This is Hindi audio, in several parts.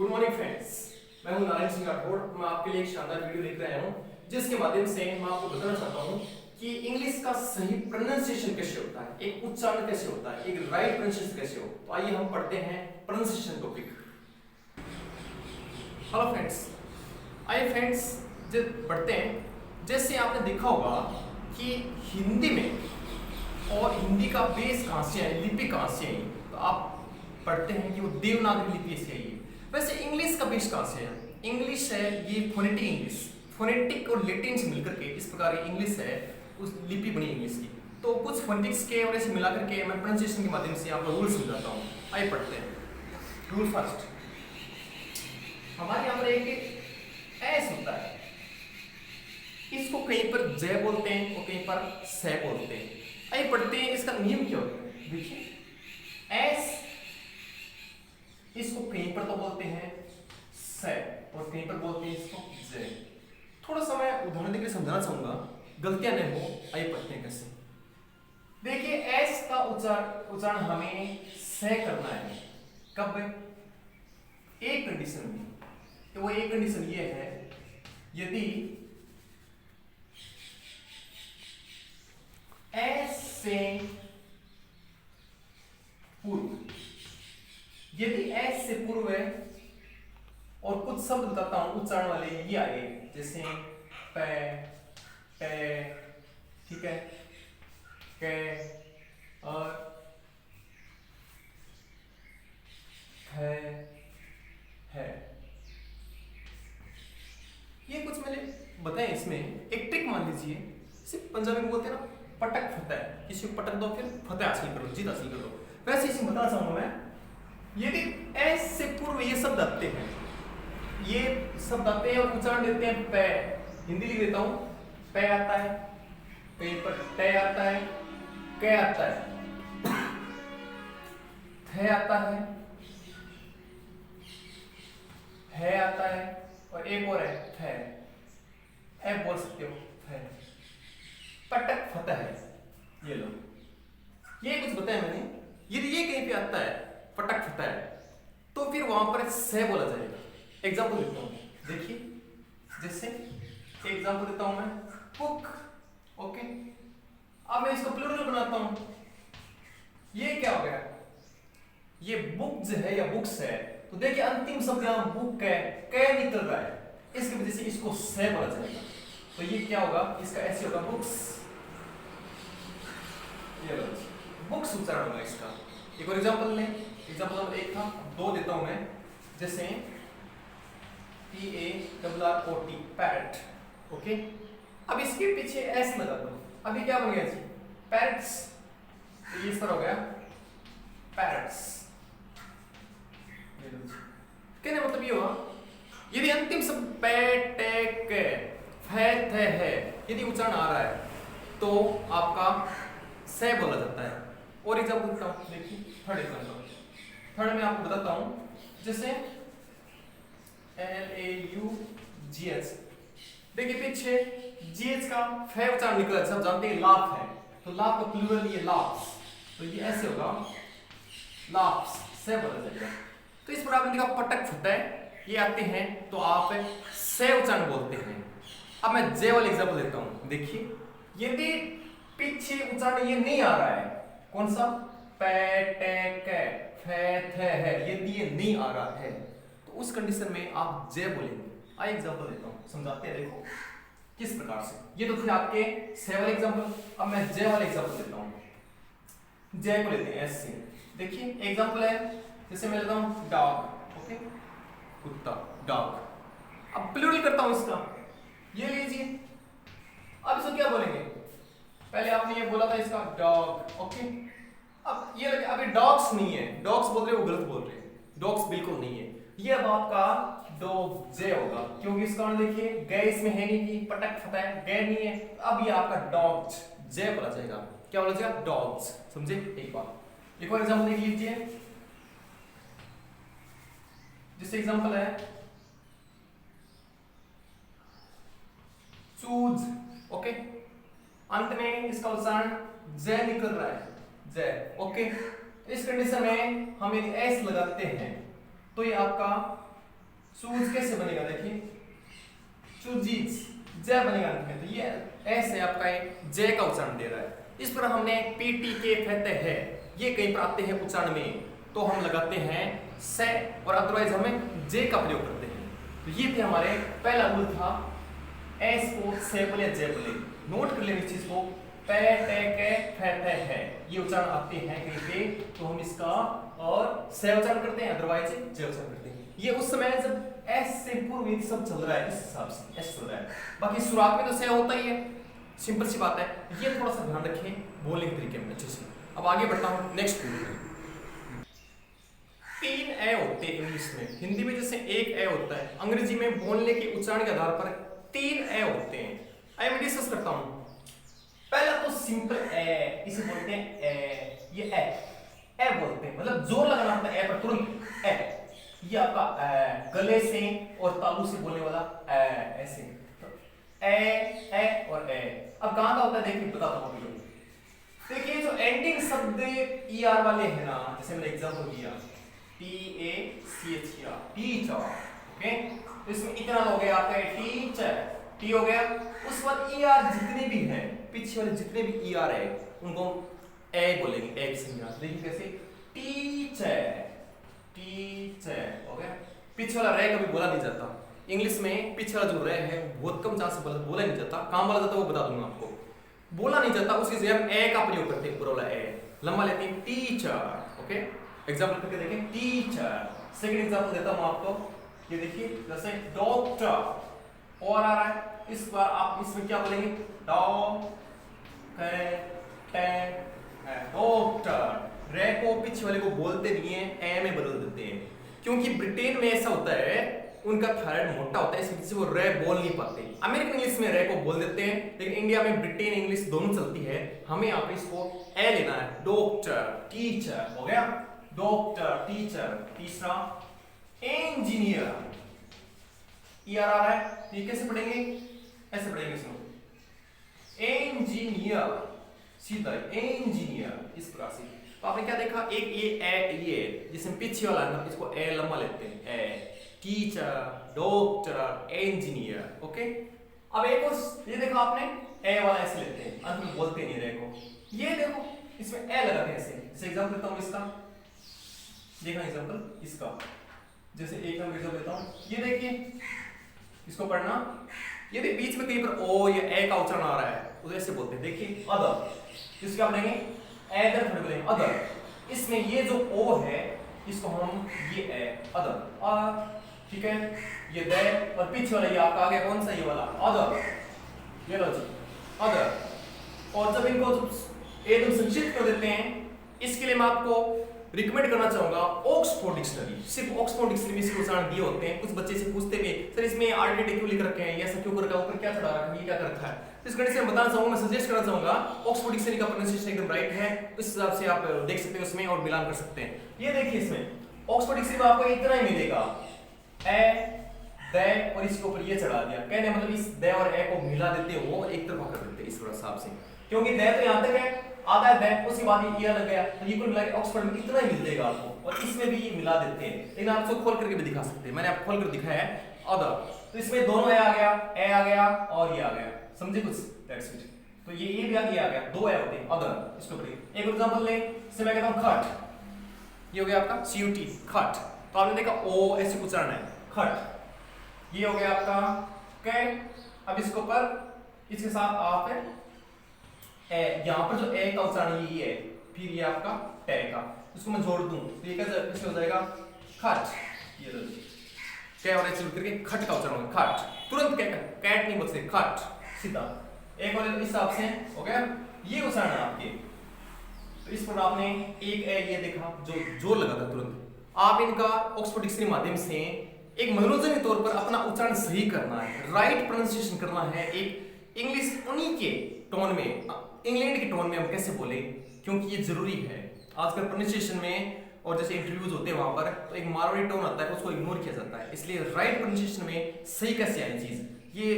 गुड मॉर्निंग फ्रेंड्स, मैं हूं नारायण सिंह राठौड़। मैं आपके लिए एक शानदार वीडियो लेकर आया हूं जिसके माध्यम से मैं आपको बताना चाहता हूं कि इंग्लिश का सही प्रोनाउंसिएशन कैसे होता है, एक उच्चारण कैसे होता है, एक राइट प्रोनाउंसिएशन कैसे हो। तो आइए हम पढ़ते हैं प्रोनाउंसिएशन टॉपिक। हेलो फ्रेंड्स, आइए फ्रेंड्स पढ़ते हैं। जैसे आपने देखा होगा कि हिंदी में और हिंदी का बेस कहाँ से है, लिपि कहाँ से है, तो आप पढ़ते हैं कि वो देवनागरी लिपि से है। वैसे इंग्लिश का बेस कहाँ से है? इंग्लिश है ये फोनेटिक इंग्लिश, फोनेटिक और लैटिन से मिलकर के इस प्रकार की इंग्लिश है, उस लिपि बनी इंग्लिश की। तो कुछ फोनेटिक्स के और ऐसे मिलाकर के मैं प्रोनाउंसिएशन के माध्यम से आपको रूल समझाता हूँ। आइए पढ़ते हैं। रूल फर्स्ट, हमारे यहाँ पर एक एस होता है, इसको कहीं पर जय बोलते हैं और कहीं पर से बोलते हैं। आइए पढ़ते हैं इसका नियम क्या होता है। देखिए एस, इसको कहीं पर तो बोलते हैं से और कहीं पर बोलते हैं इसको जय। थोड़ा सा मैं उदाहरण देकर समझाना चाहूंगा, गलतियां न हो। आइए पढ़ते हैं कैसे। देखिए एस का उच्चारण हमें से करना है। कब? एक कंडीशन में। तो वो एक कंडीशन ये है, यदि एस से पूर्व, यदि एस से पूर्व है और कुछ शब्द बताता हूं उच्चारण वाले ये आए, जैसे पे, टे, ठीक है, के और है। ये कुछ मैंने बताया। इसमें एक ट्रिक मान लीजिए, सिर्फ पंजाबी में बोलते हैं ना, पटक फतेह, किसी को पटक दो फिर फतेह हासिल करो, जीत हासिल करो। वैसे इसमें बताना चाहूंगा मैं, यदि एस से पूर्व ये शब्द आते हैं, ये शब्द आते हैं और उच्चारण देते हैं पे, हिंदी लिख देता हूं, पे आता है, कहीं पर टे आता है, के आता है, थे आता है और एक और है थे, ए बोल सकते हो थे। पटक फतेह है, ये लो, ये कुछ बताया मैंने। यदि ये कहीं पे आता है पटक फतेह, तो फिर वहां पर से बोला जाएगा। एग्जांपल देता हूं, देखिए, जैसे एग्जांपल देता हूं मैं, बुक। ओके, अब मैं इसको प्लूरल बनाता हूं। ये क्या हो गया? ये बुक जो है या बुक्स है, तो देखिए अंतिम शब्द यहां बुक है, कै निकल रहा है, इसकी वजह से इसको से बोला जाएगा। तो ये क्या होगा? इसका ऐसे होगा बुक्स, ये लो बुक्स उच्चारण होगा इसका। एक और एग्जांपल लें, एग्जांपल नंबर 1 था, 2 देता हूं मैं, जैसे PARROT, पैरट। ओके, अब इसके पीछे एस लगा दो, अभी क्या बन गया जी? पैरट्स। तो ये इस तरह हो गया पैरट्स। कहने मतलब ये हुआ, यदि अंतिम शब्द पे, टे, के, फे, थे है, यदि उच्चारण आ रहा है तो आपका से बोला जाता है। और एग्जांपल देता हूं, देखिए थर्ड एग्जांपल। थर्ड में आपको बताता हूं, जैसे LAUGH, देखिए पीछे GH का फे उच्चारण निकला, सब जानते हैं लाफ है, तो लाफ का प्लूरल ये लाफ्स, तो ये ऐसे होगा लाफ्स, से बोला जाएगा। तो इस प्रकार आपने देखा पटक फतेह ये आते हैं तो आप से उच्चारण बोलते हैं। अब मैं जे वाला एग्जांपल देता हूं, देखिए यदि पीछे उच्चारण ये नहीं आ रहा है, कौन सा? पे, टे, के, फे, थे है, यदि ये नहीं आ रहा है तो उस कंडीशन में आप जे बोलेंगे। आइए एग्जांपल देता हूं, समझाते हैं, देखो किस प्रकार से। ये तो थे आपके से वाले एग्जांपल। अब मैं जे वाले एग्जांपल देता हूं, जे को लेते हैं एस से। देखिए एग्जांपल है, जैसे मैं लेता हूं डॉग। ओके, कुत्ता, डॉग। अब प्लूरल करता हूं इसका, ये लीजिए। अब इसको क्या बोलेंगे? पहले आपने ये बोला था इसका डॉग। ओके, अब ये लगे, अभी डॉग्स नहीं है, डॉग्स बोल रहे हो, गलत बोल रहे हैं, डॉग्स बिल्कुल नहीं है। ये अब आपका डॉग जे होगा, क्योंकि इस कारण देखिए गए इसमें है नहीं कि पटक फतेह, गए नहीं है, अब ये आपका डॉग्स जे बोला जाएगा। क्या बोला जाएगा? डॉग्स। समझे? एक बार एक और एग्जांपल देख लीजिए, जैसे एग्जांपल है चूज। ओके, अंत में इसका उच्चारण जय निकल रहा है, जय। ओके, इस कंडीशन में हम यदि एस लगाते हैं तो ये आपका शूज कैसे बनेगा, देखिए चूजीज, जय बनेगा अंत में। तो ये ऐसे आपका जय का उच्चारण दे रहा है। इस पर हमने पीटी के कहते हैं, ये कहीं पर आते हैं उच्चारण में तो हम लगाते हैं से, और अदरवाइज हमें जे का प्रयोग करते हैं। तो ये थे हमारे पहला रूल था, एस को से बोले जे बोले। नोट कर लेंगे इस चीज को, पे टे के फे टे है, ये उच्चारण आते हैं कहीं पे तो हम इसका और से उच्चारण करते हैं, अदरवाइज जे उच्चारण करते हैं। ये उस समय जब एस से पूर्व सब चल रहा है, इस हिसाब से एस चल रहा है, बाकी शुरुआत में तो से होता ही है, सिंपल सी बात है। ये थोड़ा सा ध्यान रखें बोलने के तरीके में अच्छे से। अब आगे बढ़ता हूं नेक्स्ट रूल में। 3 ए होते हैं इंग्लिश में, हिंदी में जैसे एक ए होता है, अंग्रेजी में बोलने के उच्चारण के आधार पर 3 ए होते हैं। आइए मैं डिस्कस करता हूं। पहला तो सिंपल ए, इसे बोलते हैं ए, ये ए बोलते हैं, मतलब जोर लगाना होता है ए पर, तुरंत ए। ये आपका गले से और तालू से बोलने वाला ऐसे, तो ए और ए। अब कहां का होता है देखिए, बताता हूं आपको। देखिए जो एंडिंग शब्द ER वाले हैं ना, जैसे मैंने एग्जांपल दिया TACHER, टीचर, ओके, तो इसमें इतना हो गया आपका टीचर, टी हो गया। उस बाद ER जितने भी हैं, पीछे वाले जितने भी ER है उनको ए बोलेंगे, ए की संज्ञा। देखिए कैसे, टीचर, टीचर हो गया। पीछे वाला रे कभी बोला नहीं जाता इंग्लिश में, पीछे वाला जो रे है बहुत कम चांस से बोला नहीं जाता, कहां बोला जाता है वो बता दूंगा आपको। बोला नहीं जाता, उसकी जगह हम ए का प्रयोग करते हैं, पूरा वाला ए लंबा लेते हैं, टीचर, ओके। एग्जांपल करके देखें, टीचर। सेकंड एग्जांपल देता हूं आपको, ये देखिए जैसे डॉक्टर और आ रहा है, इस बार आप इसमें क्या बोलेंगे, डॉक्टर। रे को पीछे वाले को बोलते नहीं है, ए में बदल देते हैं, क्योंकि ब्रिटेन में ऐसा होता है, उनका थायराइड मोटा होता है, इस वजह से वो रे बोल नहीं पाते। अमेरिकन इंग्लिश में रे को बोल देते हैं, लेकिन इंडिया में ब्रिटेन इंग्लिश दोनों चलती है, हमें यहाँ पे इसको ए लेना है। डॉक्टर, टीचर हो गया, डॉक्टर, टीचर। तीसरा इंजीनियर, ER आ रहा है, ये कैसे पढ़ेंगे, ऐसे पढ़ेंगे इसको, इंजीनियर, सीधा इंजीनियर, इस प्रकार से। तो आपने क्या देखा, एक ये जिसमें पीछे वाला है ना, इसको ए लंबा लेते हैं, ए, टीचर, डॉक्टर, इंजीनियर, ओके। अब एक और ये देखो आपने, ए वाला ऐसे लेते हैं, अंत में बोलते नहीं रे को। ये देखो इसमें ए लगाते हैं ऐसे, जैसे एग्जांपल देता हूं इसका, देखना एग्जांपल इसका, जैसे एक नंबर एग्जांपल देता हूं, ये देखिए इसको पढ़ना, यदि बीच में कहीं पर ओ या ए का उच्चारण आ रहा है तो ऐसे बोलते हैं, देखिए अदर, इसको क्या पढ़ेंगे, एदर थोड़ी बोलेंगे, अदर। इसमें ये जो ओ है इसको हम ये ए, अदर, ठीक है, ये दे, और पीछे वाला ये आपका आ गया कौन सा, ये वाला अदर, ये लो जी अदर। और जब इनको एकदम संक्षिप्त कर देते हैं, इसके लिए मैं आपको रिकमेंड करना चाहूंगा ऑक्सफोर्ड डिक्शनरी। सिर्फ ऑक्सफोर्ड डिक्शनरी में इसके उच्चारण दिए होते हैं। कुछ बच्चे से पूछते भी सर इसमें आर्टिकल क्यों लिख रखे हैं, ऐसा क्यों कर रखा है, ऊपर क्या चढ़ा रखा है, ये क्या कर रखा है। तो इस कंडीशन में बताना चाहूंगा, मैं सजेस्ट करना चाहूंगा ऑक्सफोर्ड डिक्शनरी का प्रोनाउंसिएशन एकदम राइट है, उस हिसाब से आप देख सकते हैं उसमें और मिलान कर सकते हैं। ये देखिए इसमें ऑक्सफोर्ड डिक्शनरी में आपको इतना ही मिलेगा, ए, दे और इसके ऊपर ये चढ़ा दिया, कहने मतलब इस दे और ए को मिला देते हो, एक तरफा कर देते इस हिसाब से, क्योंकि दे तो यहां तक है, आधा है दे, उसके बाद ये लग गया, तो ये कुल मिला के ऑक्सफोर्ड में इतना ही मिल जाएगा आपको, और इसमें भी ये मिला देते हैं, लेकिन आप इसको खोल करके भी दिखा सकते हैं, मैंने आपको खोल कर दिखाया है अदर। तो इसमें दोनों ए आ गया और ये आ गया, समझे कुछ, दैट्स इट। तो ये भी आ गया, दो ए होते हैं अदर, इसको पढ़िए। एक एग्जांपल ले, जैसे मैं कहता हूं खट, ये हो गया आपका CUT, खट, तो आपने देखा ओ ऐसे उच्चारण है, खट। ये हो गया आपका कै, अब इसके ऊपर इसके साथ आप ए, यहां पर जो ए का उच्चारण ये है, फिर ये आपका टे का, इसको मैं जोड़ दूं तो ये कैसे हो जाएगा, खट। ये लो कै और ऐसे करके खट का उच्चारण होगा, खट, तुरंत कैट नहीं बोल सकते, खट सीधा, एक वाले हिसाब से हो गया, ये उच्चारण है आपके। तो इस पर आपने एक ए ये देखा जो जोर लगा था तुरंत। आप इनका ऑक्सफोर्ड डिक्शनरी माध्यम से एक मनोरंजन के तौर पर अपना उच्चारण सही करना है, राइट प्रोनाउंसिएशन करना है, एक इंग्लिश उन्हीं के टोन में, इंग्लैंड के टोन में हम कैसे बोले, क्योंकि ये जरूरी है आजकल प्रोनाउंसिएशन में। और जैसे इंटरव्यूज होते हैं वहां पर तो एक मारवाड़ी टोन आता है, उसको इग्नोर किया जाता है, इसलिए राइट प्रोनाउंसिएशन में सही कैसे आए चीज, ये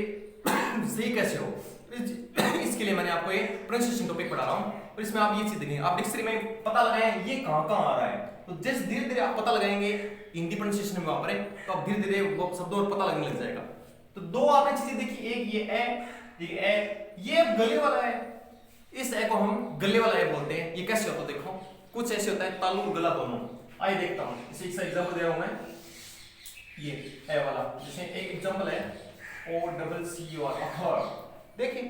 सही कैसे हो, इसके लिए मैंने आपको एक प्रोनाउंसिएशन टॉपिक पढ़ा रहा हूँ और इसमें आप ये चीज देखेंगे, आप डिक्शनरी में पता लगाएं ये कहाँ कहाँ आ रहा है। तो जैसे धीरे धीरे आप पता लगाएंगे हिंदी प्रोनाउंसिएशन में वहां पर तो आप धीरे धीरे वो शब्दों और पता लगने लग जाएगा। तो दो आपने चीजें देखी, एक ये ए, ये गले वाला है, इस ए को हम गले वाला ए बोलते हैं। ये कैसे होता है देखो, कुछ ऐसे होता है तालु गला दोनों। आइए देखता हूँ, इसे एक एग्जांपल दे रहा हूं मैं। ये ए वाला, जैसे एक एग्जांपल है OCCUR अखर, देखिए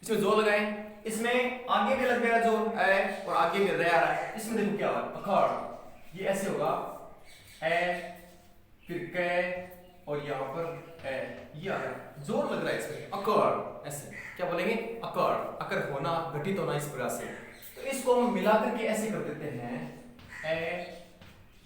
इसमें जोर लगाए, इसमें आगे भी लग गया जोर ए और आगे भी रह आ रहा है। इसमें देखो क्या हुआ अखर, ये ऐसे होगा ए फिर क और यहाँ पर ए, ये आ गया जोर लग रहा है इसमें अकर। ऐसे क्या बोलेंगे अकर, अकर होना घटित होना इस प्रकार से। तो इसको हम मिला करके ऐसे कर देते हैं ए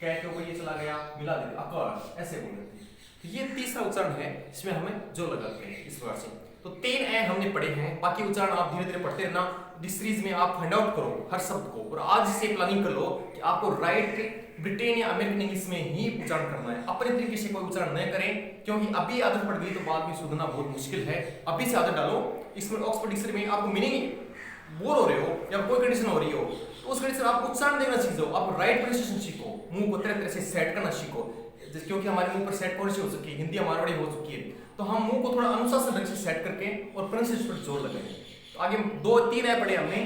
कै के ऊपर ये चला गया, मिला देते अकर, ऐसे बोल देते हैं। तो ये तीसरा उच्चारण है, इसमें हमें जो लगाते हैं इस प्रकार से। तो 3 ए हमने पढ़े हैं, बाकी उच्चारण आप धीरे धीरे पढ़ते रहना, डिक्शनरीज में आप फाइंड आउट करो हर शब्द को और आज से प्लानिंग कर लो कि आपको राइट ब्रिटेन या अमेरिकन इंग्लिश में ही उच्चारण करना है, अपने तरीके से कोई उच्चारण न करें, क्योंकि अभी आदत पड़ गई तो बाद में सुधरना बहुत मुश्किल है। अभी से आदत डालो। इसमें ऑक्सफोर्ड डिक्शनरी में आपको मीनिंग बोर हो रहे हो या कोई कंडीशन हो रही हो तो उस कंडीशन आप उच्चारण देना सीखो, आप राइट प्रोनाउंसिएशन सीखो, मुंह को तरह तरह से सेट करना सीखो। क्योंकि हमारे मुंह पर सेट कौन सी हो चुकी है, हिंदी मारवाड़ी हो चुकी है, तो हम मुंह को थोड़ा अनुशासन ढंग से सेट करके और प्रोनाउंसिएशन पर जोर लगाएंगे। तो आगे 2-3 ए पढ़े हमने,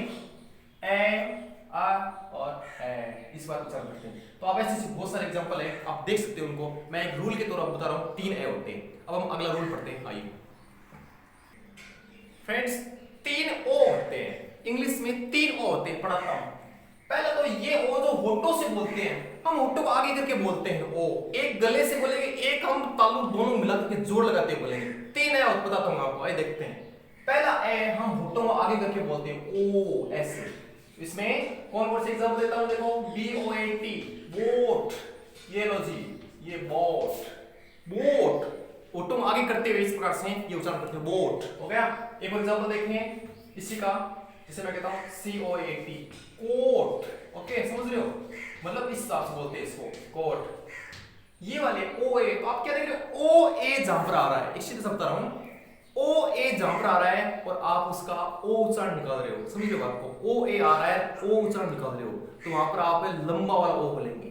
ए आ और ए, इस बात उच्चारण करते हैं। तो आप ऐसे बहुत सारे एग्जांपल है, आप देख सकते हो उनको। मैं एक रूल के तौर पर बता रहा हूँ, 3 ए होते हैं। अब हम अगला रूल पढ़ते हैं। आइए फ्रेंड्स, 3 ओ होते हैं इंग्लिश में, 3 ओ होते हैं, पढ़ाता हूं। पहले तो ये ओ जो होठों से बोलते हैं, हम होठों को आगे करके बोलते हैं ओ, एक गले से बोलेंगे, एक हम तालु दोनों मिला करके जोर लगाते हुए बोलेंगे। 3 ए बताता हूं आपको, आइए देखते हैं। पहला ए हम होठों को आगे करके बोलते हैं ओ, ऐसे। इसमें कौन कौन से एग्जांपल देता हूं, देखो BOAT बोट, ये लो जी, ये बोट, बोट होठों को आगे करते हुए इस प्रकार से ये उच्चारण करते हैं, बोट हो गया। एक और एग्जांपल देखिए इसी का, जिसे मैं कहता हूं COAT कोट, ओके समझ रहे हो, मतलब इस हिसाब से बोलते हैं इसको कोट। ये वाले OA, तो आप क्या देख रहे हो, OA जहां पर आ रहा है, एक सीधे शब्द बता रहा हूं, OA जहां पर आ रहा है और आप उसका O उच्चारण निकाल रहे हो, समझ रहे हो बात को, OA आ रहा है, O उच्चारण निकाल रहे हो, तो वहां पर आप लंबा वाला O बोलेंगे,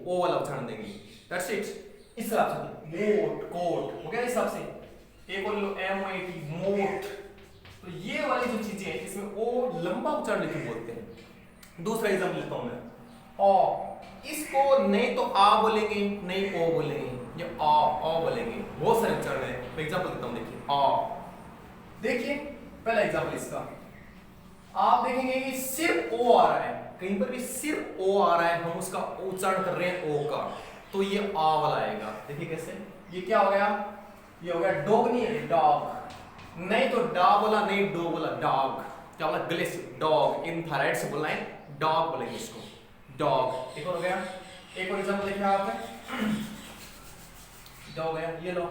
O वाला उच्चारण देंगे, दैट्स इट। इस हिसाब से मोट, कोट हो गया इस हिसाब से। एक और लो MOAT मोट। तो ये वाली जो चीजें हैं इसमें ओ लंबा उच्चारण लेके बोलते हैं। दूसरा एग्जांपल लेता हूं मैं, ओ, इसको नहीं तो आ बोलेंगे नहीं ओ बोलेंगे, ये आ बोलेंगे, बहुत सारे उच्चारण है। मैं एग्जांपल देता हूं, देखिए आ, देखिए पहला एग्जांपल इसका, आप देखेंगे कि सिर्फ ओ आ रहा है, कहीं पर भी सिर्फ ओ आ रहा है, हम उसका उच्चारण कर रहे हैं ओ का, तो ये आ वाला आएगा। देखिए कैसे, ये क्या हो गया, ये हो गया डॉग, नहीं है डॉग, नहीं तो डा बोला नहीं डो बोला, डॉग क्या बोला, गले से डॉग, इन थायराइड से बोलना है, डॉग बोलेंगे इसको, डॉग। एक और हो गया, एक और एग्जांपल देखिए आप, डॉग है, ये लो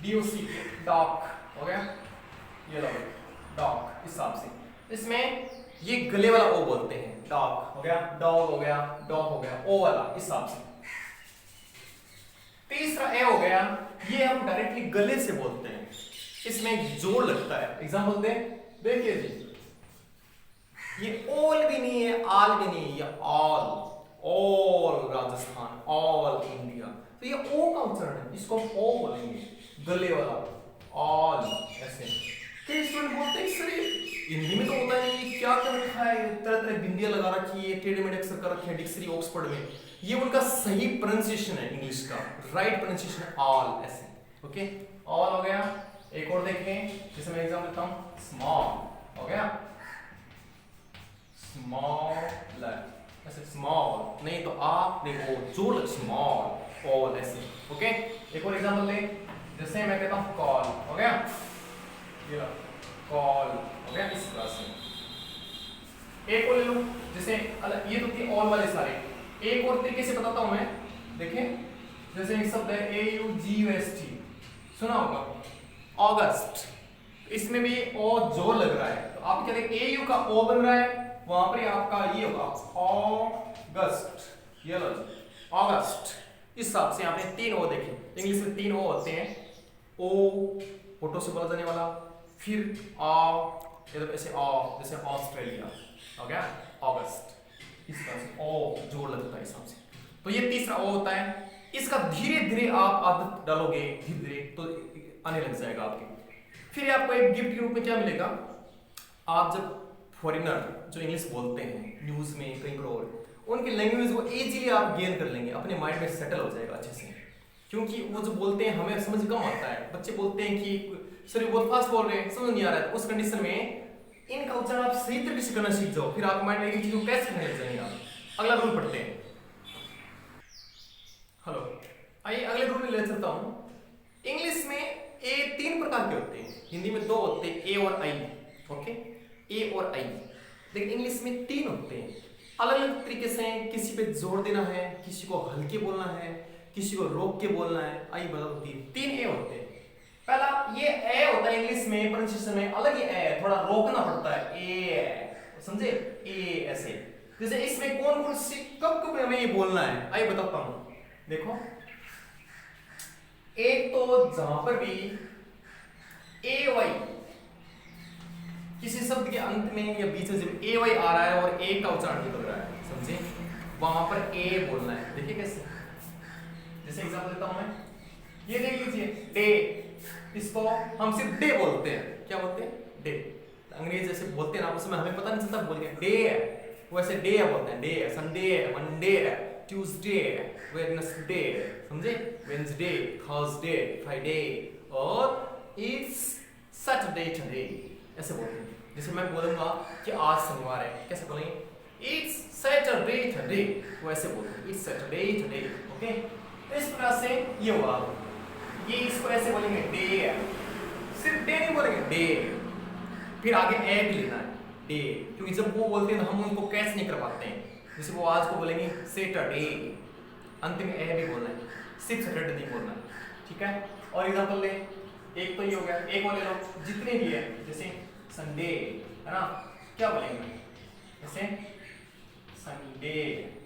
DOC डॉग हो गया, ये लो डॉग। इस हिसाब से इसमें ये गले वाला ओ बोलते हैं, डॉग हो गया, डॉग हो गया, डॉग हो गया, ओ वाला इस हिसाब से। तीसरा ए हो गया, ये हम डायरेक्टली गले से बोलते हैं, इसमें जोर लगता है। एग्जांपल दे, देखिए जी, ये ओल भी नहीं है, आल भी नहीं है, ये ऑल राजस्थान, ऑल इंडिया, तो ये ओ का उच्चारण है, इसको हम ओ बोलेंगे, गले वाला ऑल। ऐसे कई स्टूडेंट बोलते हैं सर हिंदी में तो होता नहीं, क्या कर रखा है, तरह तरह बिंदियां लगा रखी है, टेढ़े मेढ़े अक्षर कर रखे हैं डिक्शनरी ऑक्सफोर्ड में। ये उनका सही प्रोनाउंसिएशन है इंग्लिश का, राइट प्रोनाउंसिएशन है ऑल, ऐसे ओके, ऑल हो गया। एक और देखें, जैसे मैं एग्जांपल देता हूं, स्मॉल हो गया, स्मॉल, ऐसे स्मॉल, नहीं तो आ नहीं ओ, जोर स्मॉल, ऑल ऐसे ओके। एक और एग्जांपल ले, जैसे मैं कहता हूं कॉल हो गया, ये कॉल हो गया इस तरह से। एक और ले लो, जैसे ये तो थी ऑल वाले सारे, एक और तरीके से बताता हूं मैं, देखें जैसे एक शब्द है AUGUST, सुना होगा, अगस्त, इसमें भी ओ जोर लग रहा है, तो आप क्या देखें AU का ओ बन रहा है, वहां पर आपका ये होगा अगस्त, ये लो अगस्त। इस हिसाब से यहाँ पे 3 ओ देखें, इंग्लिश में 3 ओ होते हैं, ओ होठों से बोला जाने वाला, फिर ऐसे जैसे ऑस्ट्रेलिया हो गया, अगस्त, इस तरह से ओ जोड़ लगता है हिसाब से। तो ये तीसरा ओ होता है। इसका धीरे धीरे आप आदत डालोगे, धीरे धीरे तो आने लग जाएगा आपके। फिर आपको एक गिफ्ट के रूप में क्या मिलेगा, आप जब फॉरेनर जो इंग्लिश बोलते हैं न्यूज में कहीं पर और, उनकी लैंग्वेज वो इजीली आप गेन कर लेंगे, अपने माइंड में सेटल हो जाएगा अच्छे से। क्योंकि वो जो बोलते हैं हमें समझ कम आता है, बच्चे बोलते हैं कि सर बहुत फास्ट बोल रहे हैं, समझ नहीं आ रहा है। उस कंडीशन में इनका उच्चारण आप सही तरीके से करना सीख जाओ, फिर आपके माइंड में एक चीज को कैच करने लग जाएंगे आप। अगला रूल पढ़ते हैं। हेलो, आइए अगले रूल में ले चलता हूँ। इंग्लिश में ए 3 प्रकार के होते हैं, हिंदी में 2 होते हैं, ए और आई। ओके, ए और आई, लेकिन इंग्लिश में 3 होते हैं। अलग अलग तरीके से किसी पे जोर देना है, किसी को हल्के बोलना है, किसी को रोक के बोलना है। आई बता दो, 3 ए होते हैं। पहला ये ए होता है इंग्लिश में प्रोनाउंसिएशन में अलग ही ए है, थोड़ा रोकना पड़ता है, ए, समझे, ए ऐसे। जैसे इसमें कौन कौन सी कब कब हमें ये बोलना है, आइए बताता हूं। देखो, एक तो जहां पर भी ए वाई किसी शब्द के अंत में या बीच में जब ए वाई आ रहा है और ए का उच्चारण निकल रहा है, समझे, वहां पर ए बोलना है। देखिए कैसे, जैसे एग्जांपल देता हूं मैं, ये देख लीजिए, डे, इसको हम सिर्फ डे बोलते हैं। क्या बोलते हैं? डे। अंग्रेज जैसे बोलते हैं ना, उसमें हमें पता नहीं चलता बोल के डे है, वैसे डे बोलते हैं। Day, Sunday, Monday, Tuesday, Wednesday, समझे, वेडनेसडे, थर्सडे, फ्राइडे, और इट्स सैटरडे टुडे, ऐसे बोलते हैं। जैसे मैं बोलूंगा कि आज शनिवार है, कैसे बोलेंगे? इट्स सैटरडे टुडे, वैसे बोलते हैं, इट्स सैटरडे टुडे। ओके, इस प्रकार से ये हुआ। ये इसको ऐसे बोलेंगे डे, सिर्फ डे नहीं बोलेंगे, डे, फिर आगे ए भी लेना है, डे, क्योंकि जब वो बोलते हैं तो हम उनको कैच नहीं कर पाते हैं। जैसे वो आज को बोलेंगे सैटरडे, अंत में ए भी बोलना है, सिर्फ सैटरडे नहीं बोलना है, ठीक है। और एग्जांपल ले, एक तो ये हो गया, एक और ले लो, जितने भी है, जैसे संडे है ना, क्या बोलेंगे, जैसे संडे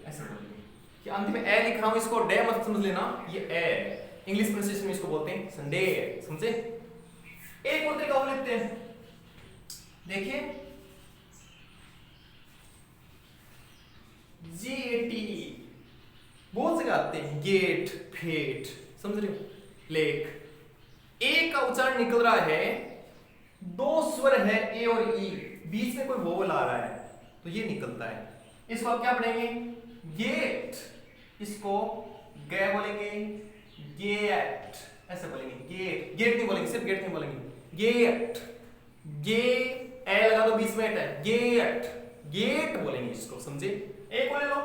ऐसे बोलेंगे कि अंत में ए लिख रहा हूं, इसको डे मत समझ लेना, ये ए इंग्लिश प्रोनाउंसिएशन में इसको बोलते हैं संडे, समझे। एक और तरीका और लेते हैं, देखिए, GATE बहुत जगह आते हैं, गेट, फेट, समझ रहे हो, लेक। ए का उच्चारण निकल रहा है, 2 स्वर है ए और ई, बीच में कोई वोवल आ रहा है, तो ये निकलता है। इसको आप क्या पढ़ेंगे? गेट, इसको गे बोलेंगे, गेट ऐसे बोलेंगे, गेट, गेट नहीं बोलेंगे, सिर्फ गेट नहीं बोलेंगे, गेट, गे ए लगा दो बीच में है, गेट, गेट बोलेंगे इसको, समझे। एक और ले लो,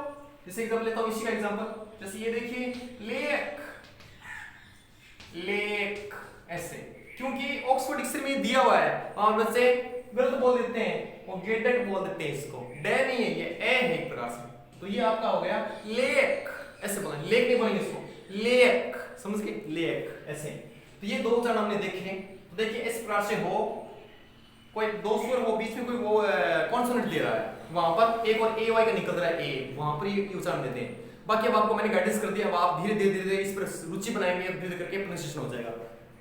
जैसे एग्जांपल लेता हूं इसी का एग्जांपल, जैसे ये देखिए, लेक, लेक ऐसे, क्योंकि ऑक्सफोर्ड डिक्शनरी में दिया हुआ है, और बच्चे गलत बोल देते हैं, वो गेटेड बोल देते हैं इसको, डे नहीं है, ये ए है एक प्रकार से। तो ये आपका हो गया लेक, ऐसे बोलेंगे, लेक नहीं बोलेंगे इसको, लेक, समझ गए, लेक ऐसे। तो ये 2 उच्चारण हमने देखे। तो देखिए इस प्रकार से हो, कोई 2 स्वर हो, बीच में कोई वो कॉन्सोनेंट दे रहा है, वहां पर एक और ए वाई का निकल रहा है, ए, वहां पर ये उच्चारण देते हैं। बाकी अब आपको मैंने गाइडेंस कर दिया, अब आप धीरे धीरे धीरे इस पर रुचि बनाएंगे, धीरे करके प्रोनाउंसिएशन हो जाएगा।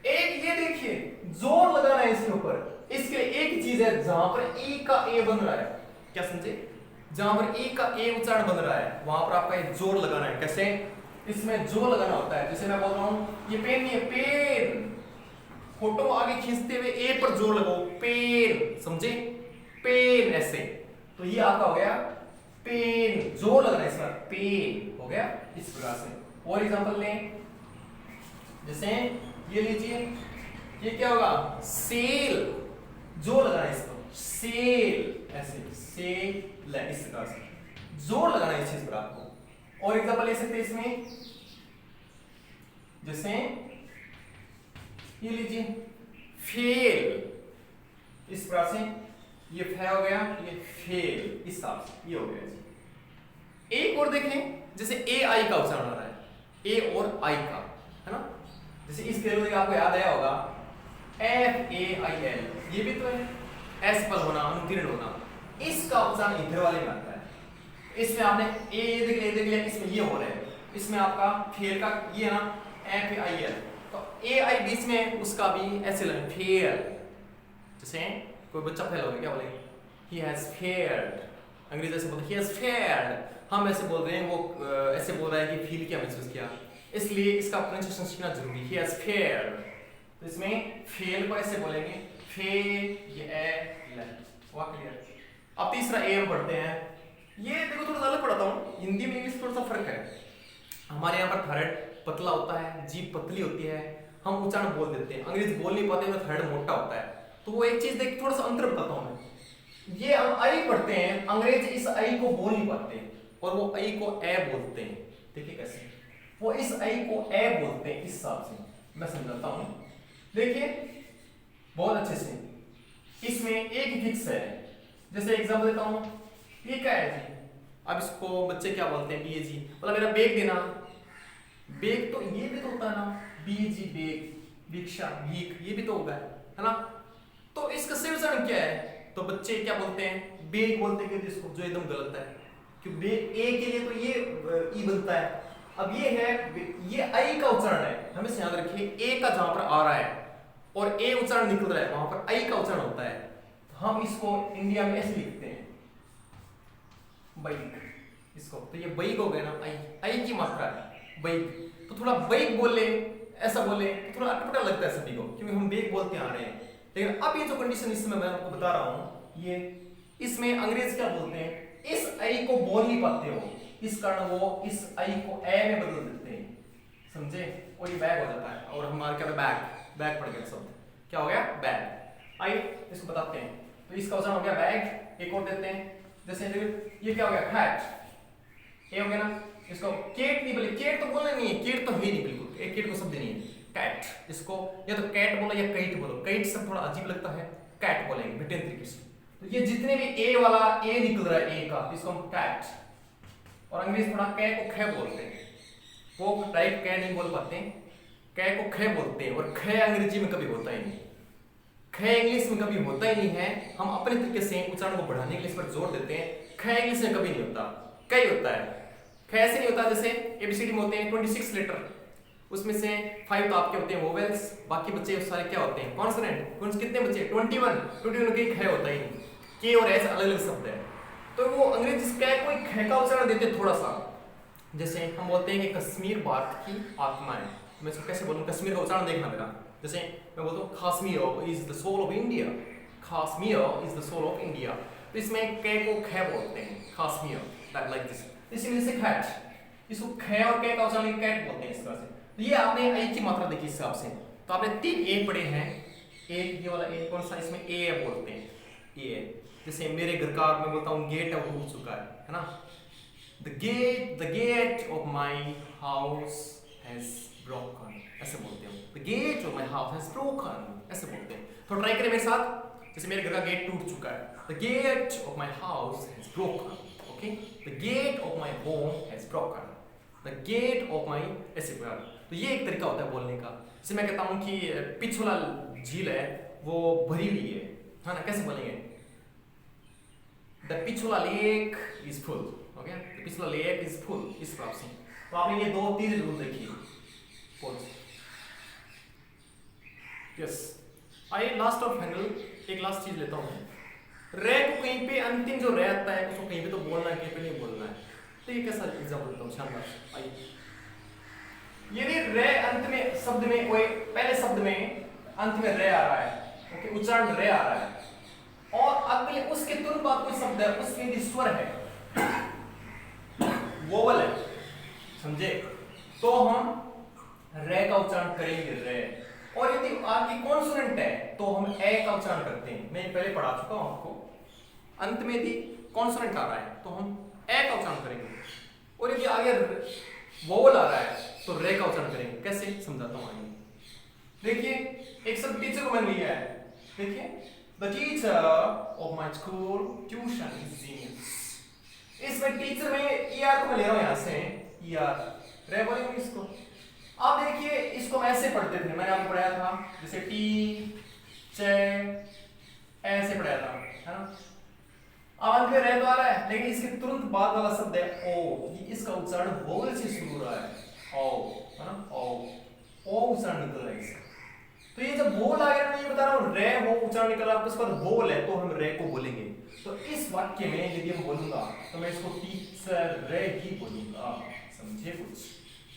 एक ये देखिए, जोर लगाना है इसके ऊपर, इसके लिए एक चीज है, जहां पर ई का ए बन रहा है, क्या समझे, जहां पर ई का ए उच्चारण बन रहा है, वहां पर आपका एक जोर लगाना है। कैसे? इसमें जोर लगाना होता है। जैसे मैं बोल रहा हूं, ये पेन नहीं है, पेन, फोटो आगे खींचते हुए ए पर जोर लगाओ, पेन, समझे, पेन ऐसे। तो ये आपका हो गया पेन, जोर लगना है इसमें, पेन हो गया इस प्रकार से। और एग्जांपल लें, जैसे ये लीजिए, ये क्या होगा, सेल, जोर लगाना है इसको, सेल ऐसे, सेल, इस प्रकार से जोर लगाना है इस चीज पर आपको। और एग्जांपल ले सकते हैं इसमें, जैसे ये लीजिए, फेल, इस प्रकार से, ये फे हो गया, ये फेल, इस हिसाब से ये हो गया जी। एक और देखें, जैसे ए आई का उच्चारण आ रहा है, ए और आई का, है ना, जैसे इस खेल आपको याद आया होगा, FAIL, ये भी तो है, असफल होना, अनुतीर्ण होना, इसका उच्चारण इधर वाले में आता है। इसमें आपने ए देख लिया, इसमें ये हो रहा है, इसमें आपका फेल का ये है ना, FAIL, तो ए आई बीच में उसका भी ऐसे लगे, फेल, जैसे कोई बच्चा फेल हो गया, क्या बोलेंगे? He has fared. अंग्रेजी ऐसे बोलते हैं, ही हैज फेयर्ड। हम ऐसे बोल रहे हैं, वो ऐसे बोल रहा है कि फील किया, महसूस किया, इसलिए इसका प्रोनाउंसिएशन सीखना जरूरी है। He has fared. तो इसमें फेल को ऐसे बोलेंगे फेल। वाह क्लियर। अब तीसरा ए हम पढ़ते हैं। ये देखो थोड़ा सा अलग पढ़ाता हूँ, हिंदी में इंग्लिश थोड़ा सा फर्क है। हमारे यहाँ पर थर्ड पतला होता है, जीभ पतली होती है, हम उच्चारण बोल देते हैं। अंग्रेजी बोल नहीं पाते, में थर्ड मोटा होता है। तो वो एक चीज देख, थोड़ा सा अंतर बताता हूँ मैं। ये हम आई पढ़ते हैं, अंग्रेज इस आई को बोल नहीं पाते और वो आई को ए बोलते हैं। देखिए कैसे वो इस आई को ए बोलते हैं, इस हिसाब से मैं समझाता हूँ। देखिए बहुत अच्छे से, इसमें एक ही फिक्स है। जैसे एग्जाम्पल देता हूँ, ये क्या है जी? अब इसको बच्चे क्या बोलते हैं? बी जी, मतलब मेरा बेग देना। बेग तो ये भी तो होता है ना, बी जी बेग, भिक्षा, भीख, ये भी तो होगा, है ना? तो इसका सही उच्चारण क्या है? तो बच्चे क्या बोलते हैं? बेग बोलते हैं इसको, जो एकदम गलत है, क्योंकि ए के लिए तो ये ई बनता है। अब ये है, ये आई का उच्चारण है, हमेशा याद रखिए। ए का जहां पर आ रहा है और ए उच्चारण निकल रहा है, वहां पर आई का उच्चारण होता है। हम इसको इंडिया में ऐसे लिखते हैं, बैग, इसको। तो ये बैग हो गया ना, आई की मात्रा है बैग। तो थोड़ा बैग बोले, ऐसा बोले तो थोड़ा अटपटा लगता है सभी को, क्योंकि हम बेग बोलते आ रहे हैं। लेकिन अब ये जो कंडीशन इसमें मैं आपको बता रहा हूं, ये इसमें अंग्रेज क्या बोलते हैं? इस आई को बोल नहीं पाते हो, इस कारण वो इस आई को ए में बदल देते हैं, समझे? और ये बैग हो जाता है। और हमारा क्या बैग, बैग पड़ गया शब्द, क्या हो गया? बैग। आइए इसको बताते हैं। तो इसका उच्चारण हो गया बैग। एक और देते हैं, जैसे ये क्या हो गया? कैट। ये हो गया ना। इसको केट नहीं बोले, केट तो बोलना नहीं है, केट तो है नहीं बिल्कुल, एक केट को शब्द नहीं है। कैट, इसको या तो कैट बोलो या कैट बोलो। कैट सब थोड़ा अजीब लगता है, कैट बोलेंगे ब्रिटेन तरीके से। तो ये जितने भी ए वाला ए निकल रहा है, ए का, इसको हम कैट। और अंग्रेज थोड़ा कै को खे बोलते हैं, वो राइट कै नहीं बोल पाते, कै को खे बोलते हैं। और खे अंग्रेजी में कभी होता ही नहीं, खे इंग्लिश में कभी होता ही नहीं है। हम अपने तरीके से उच्चारण को बढ़ाने के लिए इस पर जोर देते हैं। खे इंग्लिश में कभी नहीं होता, कई होता है। खे ऐसे नहीं होता, जैसे एबीसीडी में होते हैं 26 लेटर, उसमें से 5 तो आपके होते हैं वोवेल्स, बाकी बच्चे सारे क्या होते हैं? कॉन्सोनेंट। कितने बच्चे? 21 के खे होता ही नहीं, के और एस अलग अलग शब्द है। तो वो अंग्रेजी कै को खे का उच्चारण देते थोड़ा सा। जैसे हम बोलते हैं कि कश्मीर भारत की आत्मा है, मैं इसको कैसे बोलूं? कश्मीर का उच्चारण देखना मेरा। जैसे मैं बोलता हूँ Kashmir is the soul of India, Kashmir is the soul of India. तो इसमें कै को खे बोलते हैं, कश्मीर, लाइक दिस। इसी से कैट, इसको खे और कै का उच्चारण कैट बोलते हैं इस तरह से। तो ये आपने आई की मात्रा देखी इस हिसाब से। तो आपने 3 ए पढ़े हैं। एक ये वाला ए कौन सा? इसमें ए बोलते हैं, ए। जैसे मेरे घर का मैं बोलता हूँ गेट अब टूट चुका है ना? The gate of my house has broken, ऐसे बोलते हैं। The gate of my house has broken, ऐसे बोलते हैं। तो ट्राई करें मेरे साथ। जैसे मेरे घर का गेट टूट चुका है, The gate of my house has broken, okay? The gate of my home has broken, The gate of my, ऐसे बोला। तो ये एक तरीका होता है बोलने का। जैसे मैं कहता हूँ कि पिछला झील है वो भरी हुई है ना? कैसे बोलेंगे? The Pichula lake is full, okay? The Pichula lake is full, इस प्रकार से। तो आपने ये 2-3 रूल देखिए। Pause. Yes. आइए लास्ट और फाइनल एक लास्ट चीज लेता हूँ। रे को कहीं पे अंतिम जो रे आता है उसको कहीं पे तो बोलना है, कहीं पे नहीं बोलना है। तो ये कैसा एग्जाम्पल देता हूँ, शानदार। आइए, यदि रे अंत में शब्द में कोई पहले शब्द में अंत में रे आ रहा है, ओके, उच्चारण रे आ रहा है, और अगले उसके तुरंत बाद कोई शब्द है उसमें यदि स्वर है, वोवल है, समझे? तो हम रे का उच्चारण करेंगे, रे। और यदि आगे कॉन्सोनेंट है तो हम ए का उच्चारण करते हैं। मैं पहले पढ़ा चुका हूं आपको। अंत में यदि कॉन्सोनेंट आ रहा है तो हम ए का उच्चारण करेंगे, और यदि आगे वोवल आ रहा है तो रे का उच्चारण करेंगे। कैसे समझाता हूं आगे। देखिए एक शब्द टीचर को मैंने लिया है, देखिए The teacher of my school tuition is genius. इसमें टीचर में ER को मैं ले रहा हूँ यहाँ से, ER रे बोलेंगे इसको। अब देखिए इसको हम ऐसे पढ़ते थे, मैंने आपको पढ़ाया था, जैसे टी चे ऐसे पढ़ाया था, है ना? अब अंत में रे तो आ रहा है, लेकिन इसके तुरंत बाद वाला शब्द है ओ। इसका उच्चारण वोवल से शुरू हो रहा है, ओ, है ना? ओ उच्चारण निकल रहा है इसका। तो ये जब वोल आ गया, मैं ये बता रहा हूँ रे वो उच्चारण निकला, आपके पास वोल है तो हम रे को बोलेंगे। तो इस वाक्य में यदि हम बोलूंगा तो मैं इसको टीचर रे ही बोलूंगा, समझे कुछ?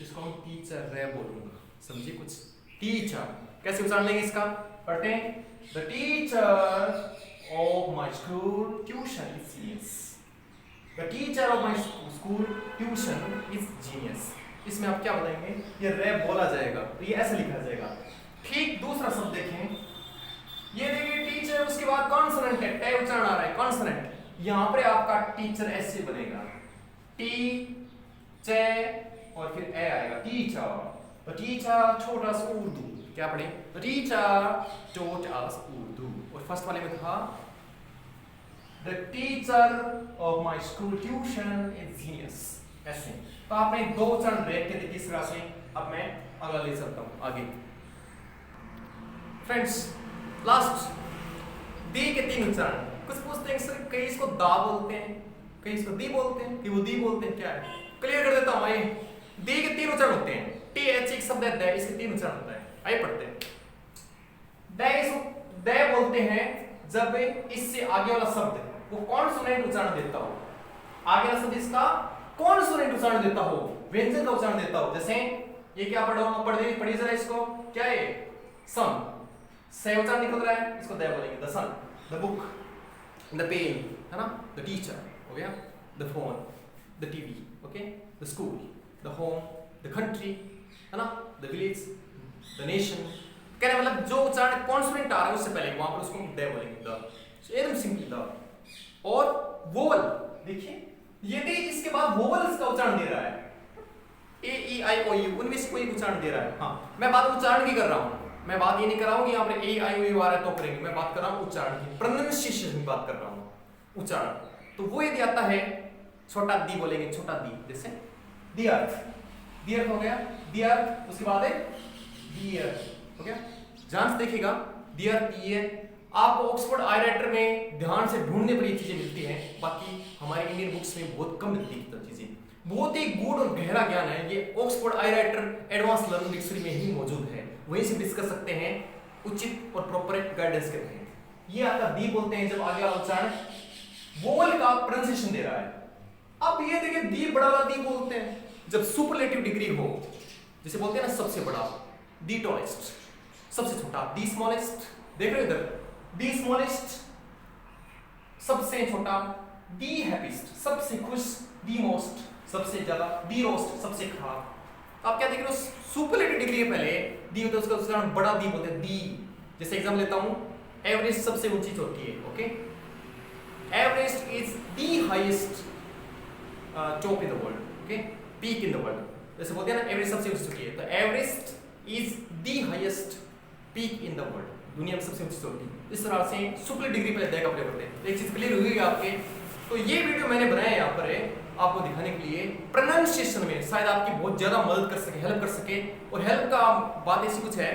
इसको हम टीचर रे बोलूंगा, समझे कुछ? टीचर कैसे उच्चारण लेंगे इसका? पढ़ते हैं, the teacher of my school tuition is genius. The teacher of my school tuition is genius. इसमें आप क्या बताएंगे? ये रे बोला जाएगा तो ये ऐसे लिखा जाएगा। ठीक दूसरा शब्द देखें, ये देखिए टीचर, उसके बाद कॉन्सोनेंट है, टे उच्चारण आ रहा है, कॉन्सोनेंट। यहां पर आपका टीचर ऐसे बनेगा, टी चे और फिर ए आएगा, टीचर। तो टीचर taught us उर्दू, क्या पढ़े? तो टीचर taught us उर्दू। और फर्स्ट वाले में था the teacher of my school tuition is genius, ऐसे। तो आपने दो उच्चारण ब्रेक के दिए तीसरा से। अब मैं अगला ले सकता हूं आगे। फ्रेंड्स लास्ट दी के तीन उच्चारण। कुछ पूछते हैं सर, कई इसको दा बोलते हैं, कई इसको दी बोलते हैं, कि वो दी बोलते हैं, क्या है? क्लियर कर देता हूं। आइए, दी के तीन उच्चारण होते हैं। टी एच एक शब्द है द, इसके तीन उच्चारण होता है। आइए पढ़ते हैं। द इसको द बोलते हैं जब इससे आगे वाला शब्द वो कॉन्सोनेंट उच्चारण देता हो, आगे वाला शब्द इसका कॉन्सोनेंट उच्चारण देता हो, व्यंजन का उच्चारण देता हो। जैसे ये क्या पढ़ रहा हूं, पढ़िए जरा इसको, क्या है? सन, से उच्चारण निकल रहा है, इसको द बोलेंगे, the sun, the book, the pen, है ना? द टीचर हो गया, the phone, the TV, okay, the school, the home, the country, है ना? The village, the nation. कहने मतलब जो उच्चारण कॉन्सोनेंट आ रहा है उससे पहले वहां पर उसको द बोलेंगे, द। एकदम सिंपल द। और वोवल देखिए, यदि इसके बाद वोवल्स का उच्चारण दे रहा है, ए ई आई ओ यू, उनमें से कोई उच्चारण दे रहा है, हाँ, मैं बात उच्चारण की कर रहा हूं। मैं बात ये नहीं कर रहा हूं कि यहाँ पर ए आई ओ यू आ रहा है तो करेंगे, मैं बात कर रहा हूं उच्चारण की, प्रोनाउंसिएशन की बात कर रहा हूं, उच्चारण। तो वो यदि आता है, छोटा दी बोलेंगे, छोटा दी, जैसे डियर, डियर हो गया, डियर, उसके बाद है डियर, हो गया। ध्यान से देखिएगा, डियर, डियर, आपको ऑक्सफोर्ड आई राइटर में ध्यान से ढूंढने पर ये चीजें मिलती हैं, बाकी हमारे इंडियन बुक्स में बहुत कम मिलती है चीजें। बहुत ही गूढ़ और गहरा ज्ञान है ये, ऑक्सफोर्ड आई राइटर एडवांस लर्निंग डिक्शनरी में ही मौजूद है, वहीं से डिस्कस सकते हैं उचित और प्रॉपर गाइडेंस के तहत। ये आपका दी बोलते हैं जब आगे वाला उच्चारण वोवल का प्रोनाउंसिएशन दे रहा है। अब ये देखिए, दी बड़ा वाला दी बोलते हैं जब सुपरलेटिव डिग्री हो, जैसे बोलते हैं ना सबसे बड़ा, दी टॉलेस्ट, सबसे छोटा, दी स्मॉलेस्ट, देख रहे हो इधर, दी स्मॉलेस्ट सबसे छोटा, दी हैप्पीस्ट सबसे खुश, दी मोस्ट सबसे ज्यादा, दी रोस्ट सबसे खराब। आप क्या देख रहे हो? सुपरलेटिव डिग्री है पहले दी होता है, उसका उच्चारण बड़ा दी बोलते हैं, दी। जैसे एग्जांपल लेता हूं, एवरेस्ट सबसे ऊंची चोटी है, okay, Everest is the highest top in the world, okay, peak in the world. जैसे बोलते हैं ना एवरेस्ट सबसे ऊंची चोटी है, तो Everest is the highest peak in the world, दुनिया में सबसे ऊंची चोटी। इस तरह से सुपरलेटिव डिग्री पहले तय करते हैं। एक चीज क्लियर हुई आपके? तो ये वीडियो मैंने बनाया यहाँ पर है आपको दिखाने के लिए, प्रोनाउंसिएशन में शायद आपकी बहुत ज्यादा मदद कर सके, हेल्प कर सके। और हेल्प का बात ऐसी कुछ है,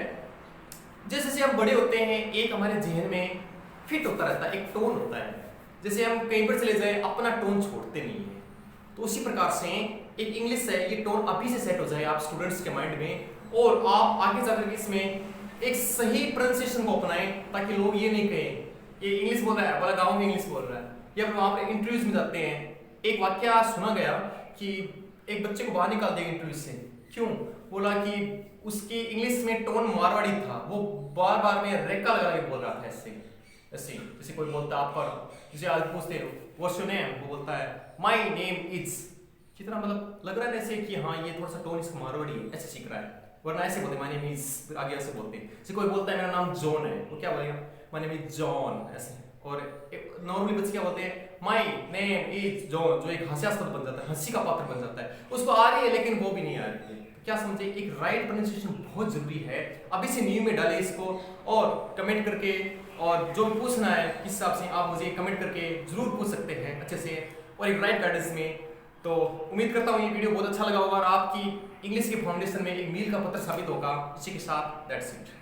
जैसे जैसे हम बड़े होते हैं एक हमारे जहन में फिट होता रहता है, एक टोन होता है, जैसे हम कहीं पर चले जाए अपना टोन छोड़ते नहीं है, तो उसी प्रकार से एक इंग्लिश है, ये टोन अभी से सेट हो जाए आप स्टूडेंट्स के माइंड में, और आप आगे जाकर इसमें एक सही प्रोनाउंसिएशन को अपनाएं, ताकि लोग ये नहीं कहें ये इंग्लिश बोल रहा है, बोला गाँव में इंग्लिश बोल रहा है। या फिर वहाँ पर इंटरव्यूज में जाते हैं, एक वाक्य सुना गया कि एक बच्चे को बाहर निकाल दिया इंटरव्यू से, क्यों? बोला कि उसकी इंग्लिश में टोन मारवाड़ी था, वो बार बार में रेका लगा के बोल रहा था, ऐसे ऐसे जैसे कोई बोलता है आपका, जैसे आज पूछते हो व्हाट्स योर नेम, वो बोलता है माय नेम इज, कितना मतलब लग रहा है जैसे कि हाँ ये थोड़ा सा टोन इसका मारवाड़ी है, ऐसे सीख रहा है, वरना ऐसे बोलते माय नेम इज, फिर आगे ऐसे बोलते हैं। जैसे कोई बोलता है मेरा नाम जॉन है, वो क्या बोलेगा माय नेम इज जॉन, ऐसे। और नॉर्मली बच्चे क्या बोलते हैं माय नेम इज जॉन, जो एक हास्यास्पद बन जाता है, हंसी का पात्र बन जाता है, उसको आ रही है लेकिन वो भी नहीं आ रही है। क्या समझे, एक राइट प्रोनाउंसिएशन बहुत जरूरी है। अभी से न्यू में डालें इसको, और कमेंट करके, और जो भी पूछना है इस हिसाब से आप मुझे कमेंट करके जरूर पूछ सकते हैं अच्छे से, और एक राइट गाइडेंस में। तो उम्मीद करता हूँ ये वीडियो बहुत अच्छा लगा होगा और आपकी इंग्लिश के फाउंडेशन में एक मील का पत्थर साबित होगा। इसी के साथ दैट्स इट।